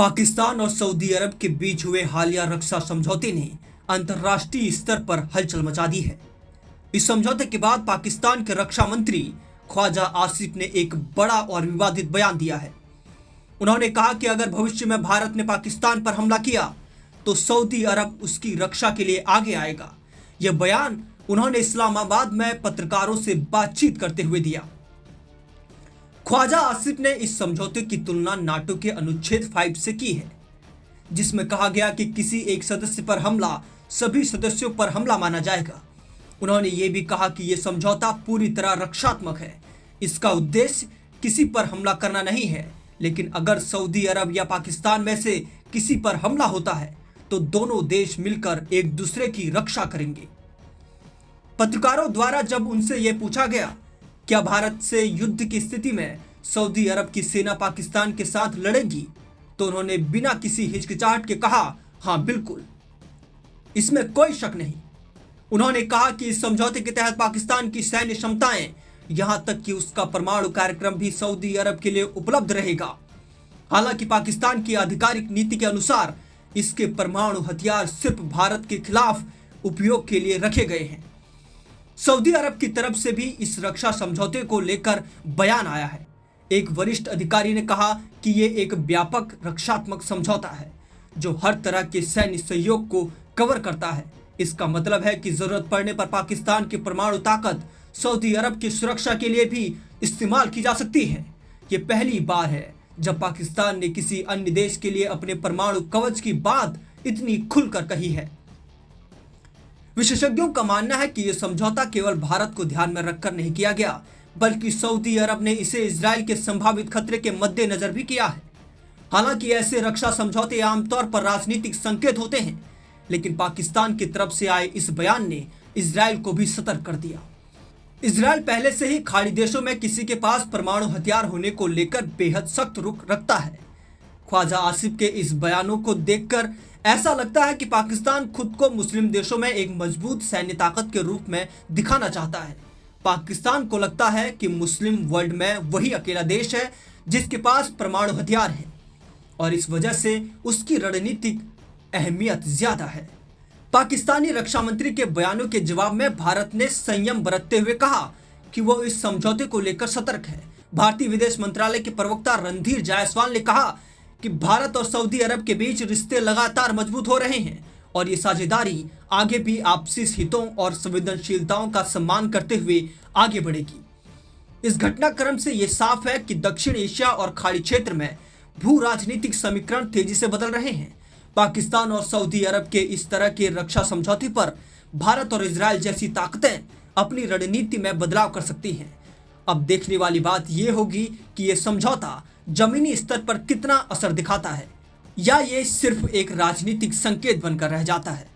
पाकिस्तान और सऊदी अरब के बीच हुए हालिया रक्षा समझौते ने अंतर्राष्ट्रीय स्तर पर हलचल मचा दी है। इस समझौते के बाद पाकिस्तान के रक्षा मंत्री ख्वाजा आसिफ ने एक बड़ा और विवादित बयान दिया है। उन्होंने कहा कि अगर भविष्य में भारत ने पाकिस्तान पर हमला किया तो सऊदी अरब उसकी रक्षा के लिए आगे आएगा। यह बयान उन्होंने इस्लामाबाद में पत्रकारों से बातचीत करते हुए दिया। ख्वाजा आसिफ ने इस समझौते की तुलना नाटो के अनुच्छेद 5 से की है, जिसमें कहा गया कि किसी एक सदस्य पर हमला सभी सदस्यों पर हमला माना जाएगा। उन्होंने ये भी कहा कि यह समझौता पूरी तरह रक्षात्मक है। इसका उद्देश्य किसी पर हमला करना नहीं है, लेकिन अगर सऊदी अरब या पाकिस्तान में से किसी पर हमला होता है तो दोनों देश मिलकर एक दूसरे की रक्षा करेंगे। पत्रकारों द्वारा जब उनसे यह पूछा गया क्या भारत से युद्ध की स्थिति में सऊदी अरब की सेना पाकिस्तान के साथ लड़ेगी, तो उन्होंने बिना किसी हिचकिचाहट के कहा, हां बिल्कुल, इसमें कोई शक नहीं। उन्होंने कहा कि इस समझौते के तहत पाकिस्तान की सैन्य क्षमताएं, यहां तक कि उसका परमाणु कार्यक्रम भी सऊदी अरब के लिए उपलब्ध रहेगा। हालांकि पाकिस्तान की आधिकारिक नीति के अनुसार इसके परमाणु हथियार सिर्फ भारत के खिलाफ उपयोग के लिए रखे गए हैं। सऊदी अरब की तरफ से भी इस रक्षा समझौते को लेकर बयान आया है। एक वरिष्ठ अधिकारी ने कहा कि ये एक व्यापक रक्षात्मक समझौता है जो हर तरह के सैन्य सहयोग को कवर करता है। इसका मतलब है कि जरूरत पड़ने पर पाकिस्तान की परमाणु ताकत सऊदी अरब की सुरक्षा के लिए भी इस्तेमाल की जा सकती है। ये पहली बार है जब पाकिस्तान ने किसी अन्य देश के लिए अपने परमाणु कवच की बात इतनी खुलकर कही है। विशेषज्ञों का मानना है कि यह समझौता केवल भारत को ध्यान में रखकर नहीं किया गया, बल्कि सऊदी अरब ने इसे इजराइल के संभावित खतरे के मद्देनजर भी किया है। हालांकि ऐसे रक्षा समझौते आमतौर पर राजनीतिक संकेत होते हैं, लेकिन पाकिस्तान की तरफ से आए इस बयान ने इजराइल को भी सतर्क कर दिया। इजराइल पहले से ही खाड़ी देशों में किसी के पास परमाणु हथियार होने को लेकर बेहद सख्त रुख रखता है। ख्वाजा आसिफ के इस बयानों को देखकर ऐसा लगता है कि पाकिस्तान खुद को मुस्लिम देशों में एक मजबूत सैन्य ताकत के रूप में दिखाना चाहता है। पाकिस्तान को लगता है कि मुस्लिम वर्ल्ड में वही अकेला देश है जिसके पास परमाणु हथियार है और इस वजह से उसकी रणनीतिक अहमियत ज्यादा है। पाकिस्तानी रक्षा मंत्री के बयानों के जवाब में भारत ने संयम बरतते हुए कहा कि वो इस समझौते को लेकर सतर्क है। भारतीय विदेश मंत्रालय के प्रवक्ता रणधीर जायसवाल ने कहा कि भारत और सऊदी अरब के बीच रिश्ते लगातार मजबूत हो रहे हैं और ये साझेदारी आगे भी आपसी हितों और संवेदनशीलताओं का सम्मान करते हुए आगे बढ़ेगी। इस घटनाक्रम से ये साफ है कि दक्षिण एशिया और खाड़ी क्षेत्र में भू राजनीतिक समीकरण तेजी से बदल रहे हैं। पाकिस्तान और सऊदी अरब के इस तरह के रक्षा समझौते पर भारत और इजराइल जैसी ताकतें अपनी रणनीति में बदलाव कर सकती हैं। अब देखने वाली बात यह होगी कि यह समझौता जमीनी स्तर पर कितना असर दिखाता है या ये सिर्फ एक राजनीतिक संकेत बनकर रह जाता है।